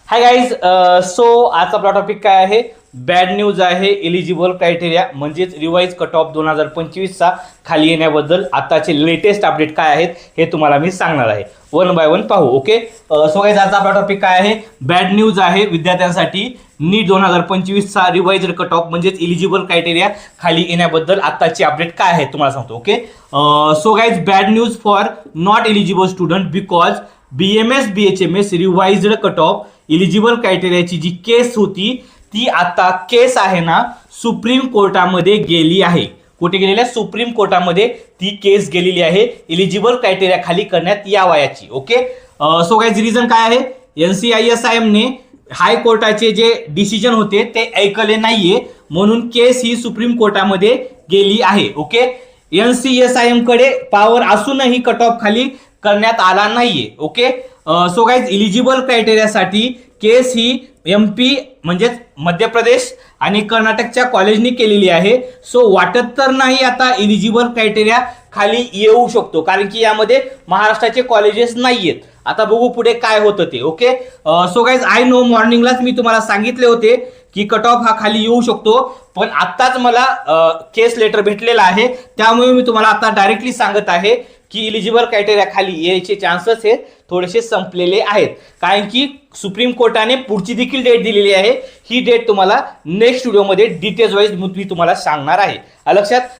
Hi guys. So आजचा आपला topic काय आहे? बॅड न्यूज आहे. एलिजिबल क्रायटेरिया म्हणजेच रिवाइज कट ऑफ 2025चा खाली येण्याबद्दल आताचे लेटेस्ट अपडेट काय आहेत हे तुम्हाला मी सांगणार आहे. वन बाय वन पाहू. ओके. सो गाईज आजचा आपला टॉपिक काय आहे? बॅड न्यूज आहे विद्यार्थ्यांसाठी. नीट 2025चा रिवाइज्ड कट ऑफ म्हणजेच एलिजिबल क्रायटेरिया खाली येण्याबद्दल आताचे अपडेट काय आहे तुम्हाला सांगतो. Okay. So guys bad news for not eligible student because BMS BHMS revised cut off eligible क्रायटेरियाची जी केस होती ती आता केस आहे ना सुप्रीम कोर्टामध्ये गेली आहे. कुठे गेलेली आहे? सुप्रीम कोर्टामध्ये ती केस गेलेली आहे एलिजिबल क्रायटेरिया खाली करण्यात यावयाची. ओके. सो गाईज रिझन काय आहे? NCISIM ने हायकोर्टाचे जे डिसिजन होते ते ऐकले नाहीये म्हणून केस ही सुप्रीम कोर्टामध्ये गेली आहे. ओके. NCSIM कडे पॉवर असूनही कट ऑफ खाली करण्यात आला नाहीये. ओके. सो गाईज एलिजिबल क्रायटेरियासाठी केस ही MP म्हणजे मध्य प्रदेश आणि कर्नाटकच्या कॉलेजनी केलेली आहे. सो वाटत तर नाही आता एलिजिबल क्रायटेरिया खाली येऊ शकतो कारण की यामध्ये महाराष्ट्राचे कॉलेजेस नाहीयेत. आता बघू पुढे काय होतं ते. Okay. So guys I know मॉर्निंगलाच मी तुम्हाला सांगितले होते की कट ऑफ हा खाली येऊ शकतो पण आत्ताच मला केस लेटर भेटलेला आहे त्यामुळे मी तुम्हाला आता डायरेक्टली सांगत आहे की एलिजिबल क्रायटेरिया खाली यायचे चान्सेस हे थोडेसे संपलेले आहेत कारण की सुप्रीम कोर्टाने पुढची देखील डेट दिलेली आहे. ही डेट तुम्हाला नेक्स्ट व्हिडिओमध्ये डिटेल्स वाईज मी तुम्हाला सांगणार आहे. लक्षात